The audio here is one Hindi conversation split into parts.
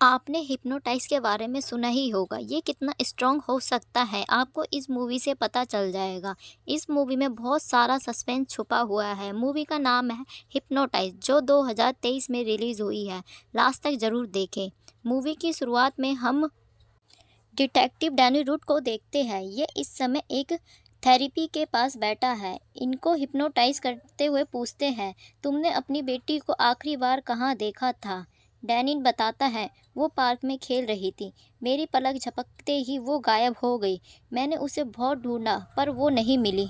आपने हिप्नोटाइज़ के बारे में सुना ही होगा। ये कितना स्ट्रॉन्ग हो सकता है, आपको इस मूवी से पता चल जाएगा। इस मूवी में बहुत सारा सस्पेंस छुपा हुआ है। मूवी का नाम है हिप्नोटाइज़, जो 2023 में रिलीज़ हुई है। लास्ट तक ज़रूर देखें। मूवी की शुरुआत में हम डिटेक्टिव डैनी रूट को देखते हैं। ये इस समय एक थेरेपी के पास बैठा है। इनको हिप्नोटाइज़ करते हुए पूछते हैं, तुमने अपनी बेटी को आखिरी बार कहाँ देखा था? डैनी बताता है, वो पार्क में खेल रही थी। मेरी पलक झपकते ही वो गायब हो गई। मैंने उसे बहुत ढूंढा पर वो नहीं मिली।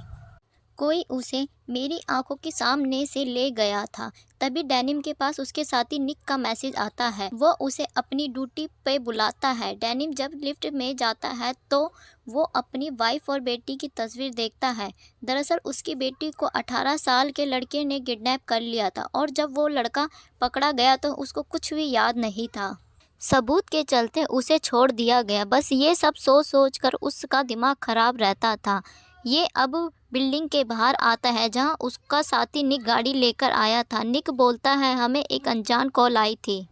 कोई उसे मेरी आंखों के सामने से ले गया था। तभी डेनिम के पास उसके साथी निक का मैसेज आता है। वो उसे अपनी ड्यूटी पे बुलाता है। डेनिम जब लिफ्ट में जाता है तो वो अपनी वाइफ और बेटी की तस्वीर देखता है। दरअसल उसकी बेटी को 18 साल के लड़के ने किडनैप कर लिया था और जब वो लड़का पकड़ा गया तो उसको कुछ भी याद नहीं था। सबूत के चलते उसे छोड़ दिया गया। बस ये सब सोच सोच कर उसका दिमाग खराब रहता था। ये अब बिल्डिंग के बाहर आता है जहां उसका साथी निक गाड़ी लेकर आया था। निक बोलता है, हमें एक अनजान कॉल आई थी।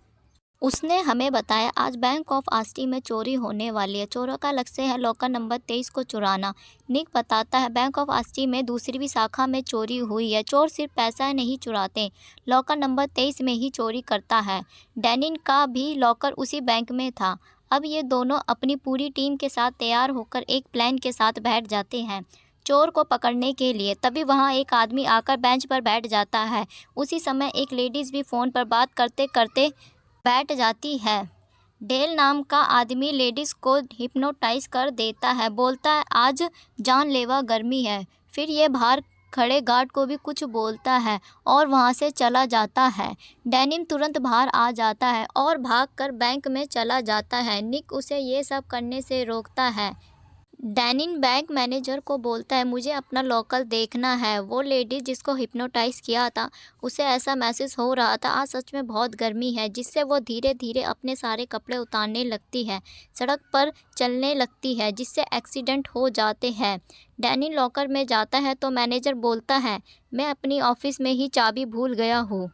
उसने हमें बताया आज बैंक ऑफ आस्टी में चोरी होने वाली है। चोरों का लक्ष्य है लॉकर नंबर 23 को चुराना। निक बताता है बैंक ऑफ आस्टी में दूसरी भी शाखा में चोरी हुई है। चोर सिर्फ पैसा नहीं चुराते, लॉकर नंबर 23 में ही चोरी करता है। डैनिन का भी लॉकर उसी बैंक में था। अब ये दोनों अपनी पूरी टीम के साथ तैयार होकर एक प्लान के साथ बैठ जाते हैं चोर को पकड़ने के लिए। तभी वहाँ एक आदमी आकर बेंच पर बैठ जाता है। उसी समय एक लेडीज़ भी फ़ोन पर बात करते करते बैठ जाती है। डेल नाम का आदमी लेडीज़ को हिप्नोटाइज कर देता है। बोलता है आज जानलेवा गर्मी है। फिर ये बाहर खड़े गार्ड को भी कुछ बोलता है और वहाँ से चला जाता है। डेनिम तुरंत बाहर आ जाता है और भागकर बैंक में चला जाता है। निक उसे ये सब करने से रोकता है। डैनिन बैंक मैनेजर को बोलता है, मुझे अपना लॉकर देखना है। वो लेडी जिसको हिप्नोटाइज़ किया था उसे ऐसा महसूस हो रहा था आज सच में बहुत गर्मी है, जिससे वो धीरे धीरे अपने सारे कपड़े उतारने लगती है। सड़क पर चलने लगती है जिससे एक्सीडेंट हो जाते हैं। डैनिन लॉकर में जाता है तो मैनेजर बोलता है, मैं अपनी ऑफिस में ही चाबी भूल गया हूँ,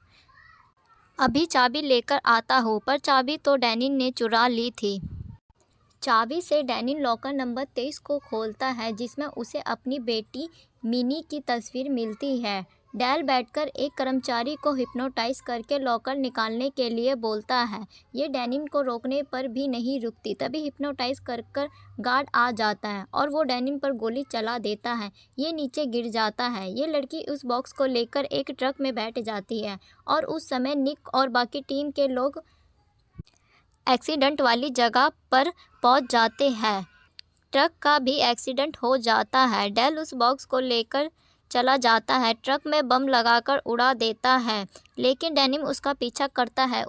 अभी चाबी लेकर आता हूँ। पर चाबी तो डैनिन ने चुरा ली थी। चाबी से डैनिन लॉकर नंबर 23 को खोलता है जिसमें उसे अपनी बेटी मिनी की तस्वीर मिलती है। डेल बैठकर एक कर्मचारी को हिप्नोटाइज करके लॉकर निकालने के लिए बोलता है। ये डैनिन को रोकने पर भी नहीं रुकती। तभी हिप्नोटाइज कर कर गार्ड आ जाता है और वो डैनिन पर गोली चला देता है। ये नीचे गिर जाता है। ये लड़की उस बॉक्स को लेकर एक ट्रक में बैठ जाती है और उस समय निक और बाकी टीम के लोग एक्सीडेंट वाली जगह पर पहुंच जाते हैं। ट्रक का भी एक्सीडेंट हो जाता है। डेल उस बॉक्स को लेकर चला जाता है, ट्रक में बम लगाकर उड़ा देता है, लेकिन डेनिम उसका पीछा करता है।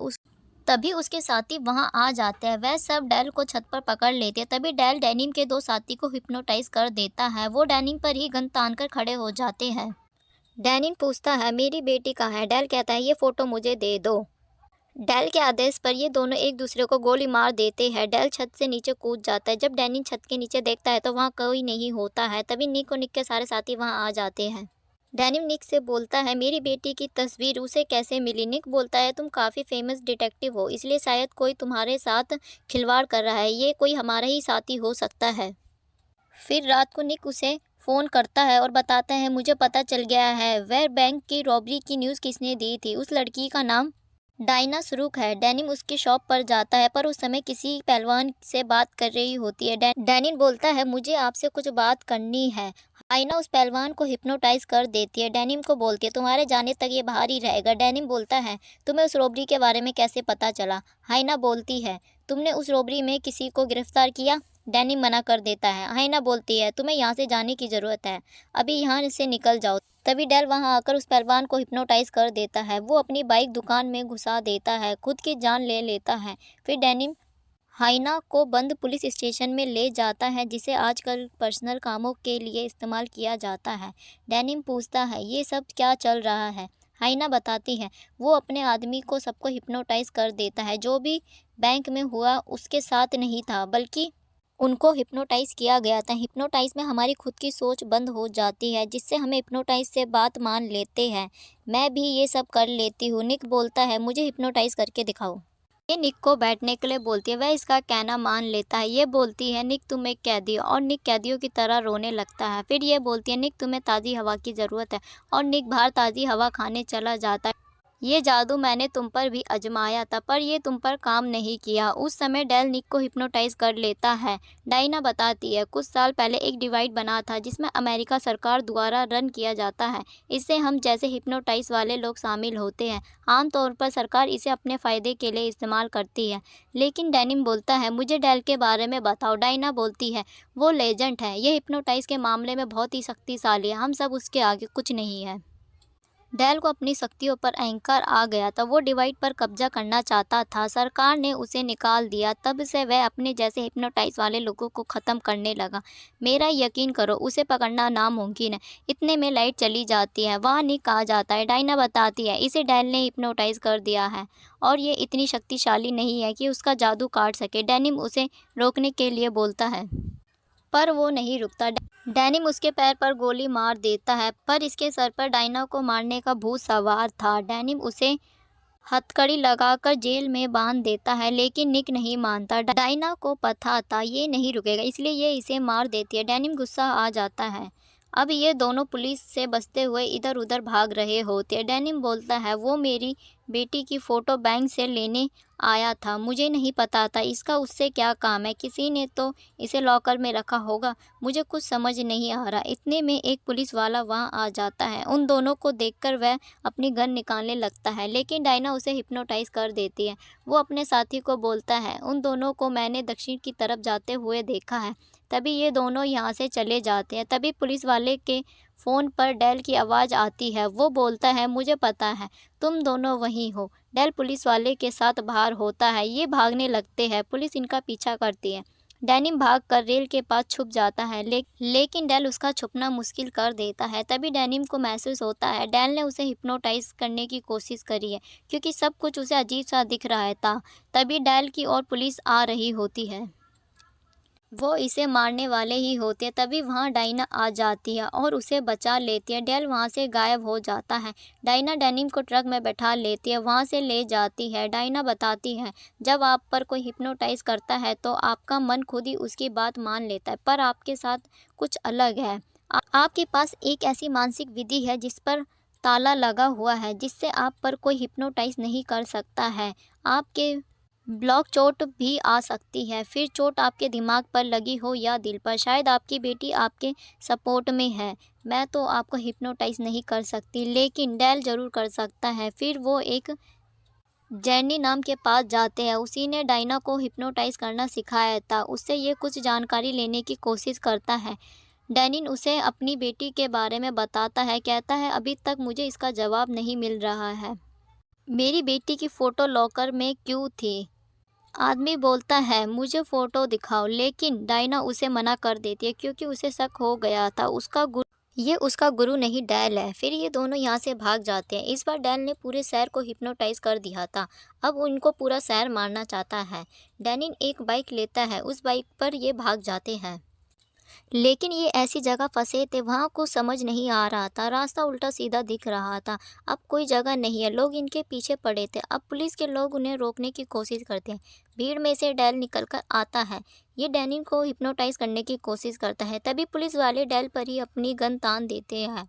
तभी उसके साथी वहां आ जाते हैं। वह सब डेल को छत पर पकड़ लेते हैं। तभी डेल डेनिम के दो साथी को हिप्नोटाइज कर देता है। वो डेनिम पर ही गन तानकर खड़े हो जाते हैं। डेनिम पूछता है, मेरी बेटी कहाँ है? डेल कहता है, ये फ़ोटो मुझे दे दो। डेल के आदेश पर ये दोनों एक दूसरे को गोली मार देते हैं। डेल छत से नीचे कूद जाता है। जब डैनी छत के नीचे देखता है तो वहाँ कोई नहीं होता है। तभी निक और निक के सारे साथी वहाँ आ जाते हैं। डैनिम निक से बोलता है, मेरी बेटी की तस्वीर उसे कैसे मिली? निक बोलता है, तुम काफ़ी फेमस डिटेक्टिव हो, इसलिए शायद कोई तुम्हारे साथ खिलवाड़ कर रहा है। ये कोई हमारा ही साथी हो सकता है। फिर रात को निक उसे फ़ोन करता है और बताता है, मुझे पता चल गया है वह बैंक की रॉबरी की न्यूज़ किसने दी थी। उस लड़की का नाम डायना सुरुख है। डेनिम उसकी शॉप पर जाता है पर उस समय किसी पहलवान से बात कर रही होती है। डेनिम बोलता है, मुझे आपसे कुछ बात करनी है। आईना उस पहलवान को हिप्नोटाइज कर देती है। डेनिम को बोलती है, तुम्हारे जाने तक ये बाहर ही रहेगा। डेनिम बोलता है, तुम्हें उस रॉबरी के बारे में कैसे पता चला? हाइना बोलती है, तुमने उस रॉबरी में किसी को गिरफ्तार किया? डेनिम मना कर देता है। हाइना बोलती है, तुम्हें यहाँ से जाने की ज़रूरत है, अभी यहाँ से निकल जाओ। तभी डेल वहां आकर उस पहलवान को हिप्नोटाइज कर देता है। वो अपनी बाइक दुकान में घुसा देता है, खुद की जान ले लेता है। फिर डेनिम हाइना को बंद पुलिस स्टेशन में ले जाता है जिसे आजकल पर्सनल कामों के लिए इस्तेमाल किया जाता है। डेनिम पूछता है, ये सब क्या चल रहा है? हाइना बताती है, वो अपने आदमी को सबको हिप्नोटाइज कर देता है। जो भी बैंक में हुआ उसके साथ नहीं था बल्कि उनको हिप्नोटाइज किया गया था। हिप्नोटाइज में हमारी खुद की सोच बंद हो जाती है जिससे हमें हिप्नोटाइज से बात मान लेते हैं। मैं भी ये सब कर लेती हूँ। निक बोलता है, मुझे हिप्नोटाइज करके दिखाओ। ये निक को बैठने के लिए बोलती है, वह इसका कहना मान लेता है। ये बोलती है, निक तुम एक कैदी हो, और निक कैदियों की तरह रोने लगता है। फिर ये बोलती है, निक तुम्हें ताज़ी हवा की ज़रूरत है, और निक बाहर ताज़ी हवा खाने चला जाता है। ये जादू मैंने तुम पर भी आजमाया था, पर ये तुम पर काम नहीं किया। उस समय डेल निक को हिप्नोटाइज कर लेता है। डायना बताती है, कुछ साल पहले एक डिवाइस बना था जिसमें अमेरिका सरकार द्वारा रन किया जाता है। इससे हम जैसे हिप्नोटाइज वाले लोग शामिल होते हैं। आमतौर पर सरकार इसे अपने फ़ायदे के लिए इस्तेमाल करती है। लेकिन डेनिम बोलता है, मुझे डेल के बारे में बताओ। डायना बोलती है, वो लेजेंड है, ये हिप्नोटाइज के मामले में बहुत ही शक्तिशाली है, हम सब उसके आगे कुछ नहीं है। डेल को अपनी शक्तियों पर अहंकार आ गया था। वो डिवाइड पर कब्जा करना चाहता था। सरकार ने उसे निकाल दिया। तब से वह अपने जैसे हिप्नोटाइज वाले लोगों को ख़त्म करने लगा। मेरा यकीन करो, उसे पकड़ना नामुमकिन है। इतने में लाइट चली जाती है। वहाँ निक आ जाता है। डायना बताती है, इसे डेल ने हिप्नोटाइज कर दिया है, और ये इतनी शक्तिशाली नहीं है कि उसका जादू काट सके। डेनिम उसे रोकने के लिए बोलता है, पर वो नहीं रुकता। डेनिम उसके पैर पर गोली मार देता है, पर इसके सर पर डायना को मारने का भूत सवार था। डेनिम उसे हथकड़ी लगाकर जेल में बांध देता है, लेकिन निक नहीं मानता। डायना को पता था ये नहीं रुकेगा, इसलिए ये इसे मार देती है। डेनिम गुस्सा आ जाता है। अब ये दोनों पुलिस से बचते हुए इधर उधर भाग रहे होते हैं। डेनिम बोलता है, वो मेरी बेटी की फ़ोटो बैंक से लेने आया था, मुझे नहीं पता था इसका उससे क्या काम है। किसी ने तो इसे लॉकर में रखा होगा, मुझे कुछ समझ नहीं आ रहा। इतने में एक पुलिस वाला वहाँ आ जाता है। उन दोनों को देखकर वह अपनी गन निकालने लगता है, लेकिन डायना उसे हिप्नोटाइज कर देती है। वो अपने साथी को बोलता है, उन दोनों को मैंने दक्षिण की तरफ जाते हुए देखा है। तभी ये दोनों यहाँ से चले जाते हैं। तभी पुलिस वाले के फ़ोन पर डेल की आवाज़ आती है। वो बोलता है, मुझे पता है तुम दोनों वहीं हो। डेल पुलिस वाले के साथ बाहर होता है। ये भागने लगते हैं। पुलिस इनका पीछा करती है। डेनिम भागकर रेल के पास छुप जाता है, लेकिन डेल उसका छुपना मुश्किल कर देता है। तभी डेनिम को महसूस होता है डेल ने उसे हिप्नोटाइज करने की कोशिश करी है, क्योंकि सब कुछ उसे अजीब सा दिख रहा था। तभी डेल की ओर पुलिस आ रही होती है। वो इसे मारने वाले ही होते हैं। तभी वहाँ डायना आ जाती है और उसे बचा लेती है। डेल वहाँ से गायब हो जाता है। डायना डेनिम को ट्रक में बैठा लेती है, वहाँ से ले जाती है। डायना बताती है, जब आप पर कोई हिप्नोटाइज करता है तो आपका मन खुद ही उसकी बात मान लेता है, पर आपके साथ कुछ अलग है। आपके पास एक ऐसी मानसिक विधि है जिस पर ताला लगा हुआ है, जिससे आप पर कोई हिप्नोटाइज नहीं कर सकता है। आपके ब्लॉक चोट भी आ सकती है, फिर चोट आपके दिमाग पर लगी हो या दिल पर। शायद आपकी बेटी आपके सपोर्ट में है। मैं तो आपको हिप्नोटाइज नहीं कर सकती, लेकिन डेल ज़रूर कर सकता है। फिर वो एक जैनी नाम के पास जाते हैं। उसी ने डायना को हिप्नोटाइज करना सिखाया था। उससे ये कुछ जानकारी लेने की कोशिश करता है। डैनिन उसे अपनी बेटी के बारे में बताता है। कहता है, अभी तक मुझे इसका जवाब नहीं मिल रहा है। मेरी बेटी की फ़ोटो लॉकर में क्यों थी? आदमी बोलता है, मुझे फ़ोटो दिखाओ, लेकिन डायना उसे मना कर देती है, क्योंकि उसे शक हो गया था ये उसका गुरु नहीं, डेल है। फिर ये दोनों यहाँ से भाग जाते हैं। इस बार डेल ने पूरे शहर को हिप्नोटाइज कर दिया था। अब उनको पूरा शहर मारना चाहता है। डैनिन एक बाइक लेता है, उस बाइक पर ये भाग जाते हैं। लेकिन ये ऐसी जगह फंसे थे, वहाँ कुछ समझ नहीं आ रहा था। रास्ता उल्टा सीधा दिख रहा था। अब कोई जगह नहीं है। लोग इनके पीछे पड़े थे। अब पुलिस के लोग उन्हें रोकने की कोशिश करते हैं। भीड़ में से डेल निकलकर आता है। ये डैनिन को हिप्नोटाइज करने की कोशिश करता है। तभी पुलिस वाले डेल पर ही अपनी गन तान देते हैं।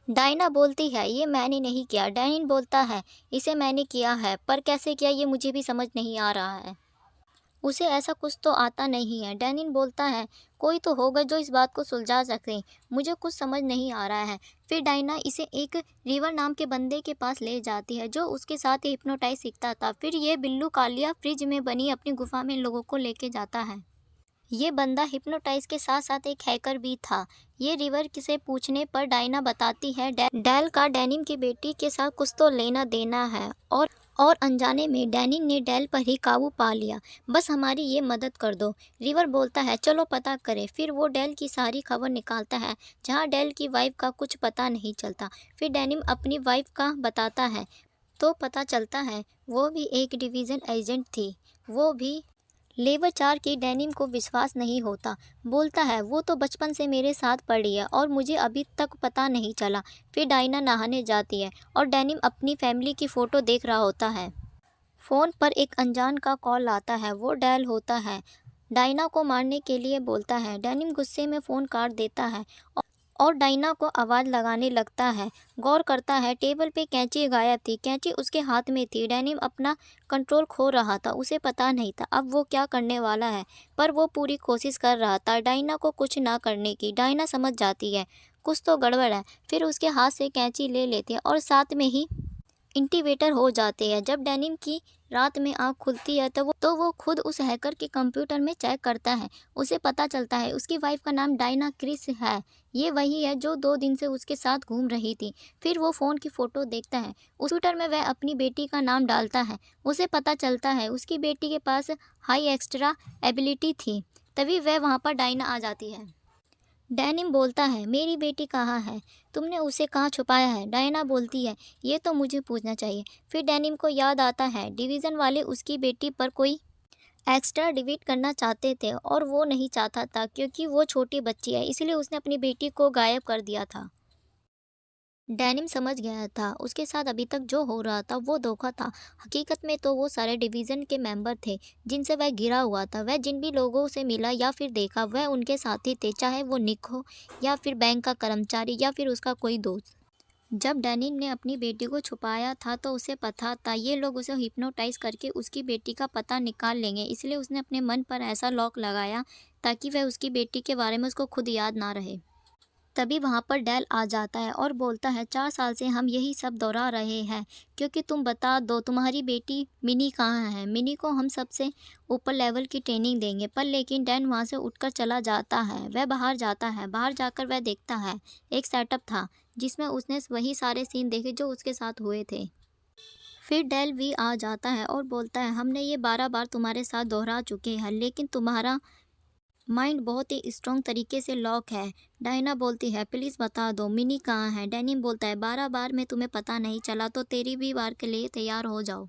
डायना बोलती है, ये मैंने नहीं किया। डैनिन बोलता है, इसे मैंने किया है, पर कैसे किया ये मुझे भी समझ नहीं आ रहा है। उसे ऐसा कुछ तो आता नहीं है। डैनिन बोलता है, कोई तो होगा जो इस बात को सुलझा सके, मुझे कुछ समझ नहीं आ रहा है। फिर डायना इसे एक रिवर नाम के बंदे के पास ले जाती है, जो उसके साथ ही हिप्नोटाइज सीखता था। फिर ये बिल्लू कालिया फ्रिज में बनी अपनी गुफा में लोगों को लेके जाता है। ये बंदा हिप्नोटाइज के साथ साथ एक हैकर भी था। ये रिवर से पूछने पर डायना बताती है, डेल का डैनिन की बेटी के साथ कुछ तो लेना देना है, और अनजाने में डैनिन ने डेल पर ही काबू पा लिया। बस हमारी ये मदद कर दो। रिवर बोलता है, चलो पता करें। फिर वो डेल की सारी खबर निकालता है, जहाँ डेल की वाइफ का कुछ पता नहीं चलता। फिर डैनिन अपनी वाइफ का बताता है, तो पता चलता है वो भी एक डिवीज़न एजेंट थी, वो भी लेवल 4 की। डैनिम को विश्वास नहीं होता। बोलता है, वो तो बचपन से मेरे साथ पड़ी है और मुझे अभी तक पता नहीं चला। फिर डायना नहाने जाती है और डैनिम अपनी फैमिली की फ़ोटो देख रहा होता है। फ़ोन पर एक अनजान का कॉल आता है, वो डेल होता है। डायना को मारने के लिए बोलता है। डेनिम गुस्से में फ़ोन काट देता है और डायना को आवाज़ लगाने लगता है। गौर करता है टेबल पे कैंची गायब थी। कैंची उसके हाथ में थी। डेनिम अपना कंट्रोल खो रहा था। उसे पता नहीं था अब वो क्या करने वाला है, पर वो पूरी कोशिश कर रहा था डायना को कुछ ना करने की। डायना समझ जाती है कुछ तो गड़बड़ है, फिर उसके हाथ से कैंची ले लेती है और साथ में ही इंटीवेटर हो जाते हैं। जब डेनिम की रात में आँख खुलती है तो वो खुद उस हैकर के कंप्यूटर में चेक करता है। उसे पता चलता है उसकी वाइफ का नाम डायना क्रिस है। ये वही है जो 2 दिन से उसके साथ घूम रही थी। फिर वो फ़ोन की फ़ोटो देखता है। उस ट्विटर में वह अपनी बेटी का नाम डालता है। उसे पता चलता है उसकी बेटी के पास हाई एक्स्ट्रा एबिलिटी थी। तभी वह वहाँ पर डायना आ जाती है। डेनिम बोलता है मेरी बेटी कहाँ है, तुमने उसे कहाँ छुपाया है। डायना बोलती है ये तो मुझे पूछना चाहिए। फिर डेनिम को याद आता है डिवीज़न वाले उसकी बेटी पर कोई एक्स्ट्रा डिलीट करना चाहते थे और वो नहीं चाहता था क्योंकि वो छोटी बच्ची है, इसलिए उसने अपनी बेटी को गायब कर दिया था। डेनिम समझ गया था उसके साथ अभी तक जो हो रहा था वो धोखा था। हकीकत में तो वो सारे डिवीज़न के मेंबर थे जिनसे वह घिरा हुआ था। वह जिन भी लोगों से मिला या फिर देखा वह उनके साथी थे, चाहे वो निक हो या फिर बैंक का कर्मचारी या फिर उसका कोई दोस्त। जब डेनिम ने अपनी बेटी को छुपाया था तो उसे पता था ये लोग उसे हिप्नोटाइज करके उसकी बेटी का पता निकाल लेंगे, इसलिए उसने अपने मन पर ऐसा लॉक लगाया ताकि वह उसकी बेटी के बारे में उसको खुद याद ना रहे। तभी वहाँ पर डेल आ जाता है और बोलता है 4 साल से हम यही सब दोहरा रहे हैं क्योंकि तुम बता दो तुम्हारी बेटी मिनी कहाँ है। मिनी को हम सबसे ऊपर लेवल की ट्रेनिंग देंगे, पर लेकिन डैन वहाँ से उठकर चला जाता है। वह बाहर जाता है। बाहर जाकर वह देखता है एक सेटअप था जिसमें उसने वही सारे सीन देखे जो उसके साथ हुए थे। फिर डेल भी आ जाता है और बोलता है हमने ये 12 बार तुम्हारे साथ दोहरा चुके हैं, लेकिन तुम्हारा माइंड बहुत ही स्ट्रॉन्ग तरीके से लॉक है। डायना बोलती है प्लीज़ बता दो मिनी कहाँ है। डेनिम बोलता है 12 बार में तुम्हें पता नहीं चला तो तेरी भी बार के लिए तैयार हो जाओ,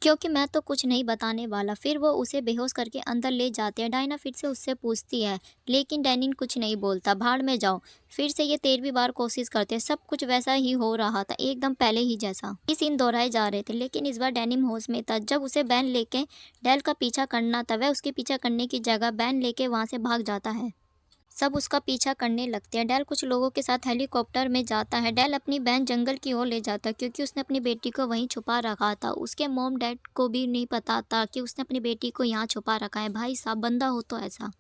क्योंकि मैं तो कुछ नहीं बताने वाला। फिर वो उसे बेहोश करके अंदर ले जाते हैं। डायना फिर से उससे पूछती है लेकिन डेनिन कुछ नहीं बोलता। भाड़ में जाओ। फिर से ये 13वीं बार कोशिश करते हैं। सब कुछ वैसा ही हो रहा था एकदम पहले ही जैसा। ये सीन दोहराए जा रहे थे, लेकिन इस बार डेनिम होश में था। जब उसे बैन लेके डेल का पीछा करना था वह उसके पीछा करने की जगह बैन लेके वहाँ से भाग जाता है। सब उसका पीछा करने लगते हैं। डेल कुछ लोगों के साथ हेलीकॉप्टर में जाता है। डेल अपनी बहन जंगल की ओर ले जाता है क्योंकि उसने अपनी बेटी को वहीं छुपा रखा था। उसके मॉम डैड को भी नहीं पता था कि उसने अपनी बेटी को यहाँ छुपा रखा है। भाई साहब बंदा हो तो ऐसा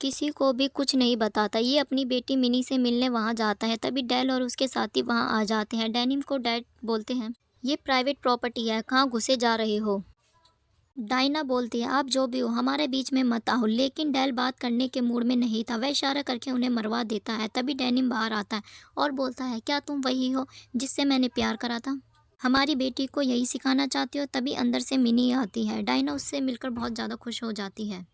किसी को भी कुछ नहीं बताता। ये अपनी बेटी मिनी से मिलने वहाँ जाता है। तभी डेल और उसके साथी वहाँ आ जाते हैं। डेनिम को डैड बोलते हैं ये प्राइवेट प्रॉपर्टी है, कहाँ घुसे जा रहे हो। डायना बोलती है आप जो भी हो हमारे बीच में मत आओ, लेकिन डेल बात करने के मूड में नहीं था। वह इशारा करके उन्हें मरवा देता है। तभी डेनिम बाहर आता है और बोलता है क्या तुम वही हो जिससे मैंने प्यार करा था, हमारी बेटी को यही सिखाना चाहती हो। तभी अंदर से मिनी आती है। डायना उससे मिलकर बहुत ज़्यादा खुश हो जाती है।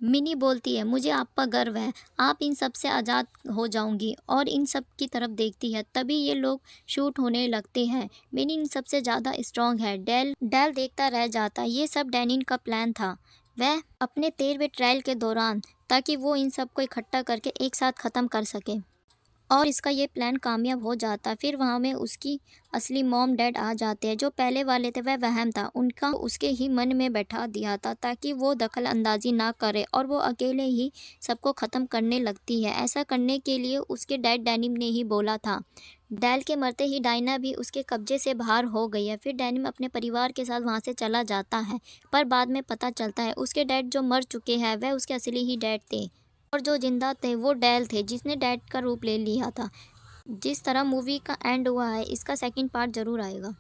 मिनी बोलती है मुझे आप पर गर्व है, आप इन सब से आज़ाद हो जाऊंगी, और इन सब की तरफ देखती है। तभी ये लोग शूट होने लगते हैं। मिनी इन सबसे ज़्यादा स्ट्रांग है। डेल डेल देखता रह जाता है। ये सब डैनिन का प्लान था। वह अपने 13वें ट्रायल के दौरान ताकि वो इन सब को इकट्ठा करके एक साथ ख़त्म कर सके, और इसका ये प्लान कामयाब हो जाता। फिर वहाँ में उसकी असली मॉम डैड आ जाते हैं। जो पहले वाले थे वह वहम था उनका, उसके ही मन में बैठा दिया था ताकि वो दखल अंदाजी ना करे और वो अकेले ही सबको ख़त्म करने लगती है। ऐसा करने के लिए उसके डैड डेनिम ने ही बोला था। डेल के मरते ही डायना भी उसके कब्जे से बाहर हो गई है। फिर डेनिम अपने परिवार के साथ वहाँ से चला जाता है, पर बाद में पता चलता है उसके डैड जो मर चुके हैं वह उसके असली ही डैड थे, और जो जिंदा थे वो डेल थे जिसने डैड का रूप ले लिया था। जिस तरह मूवी का एंड हुआ है इसका सेकंड पार्ट ज़रूर आएगा।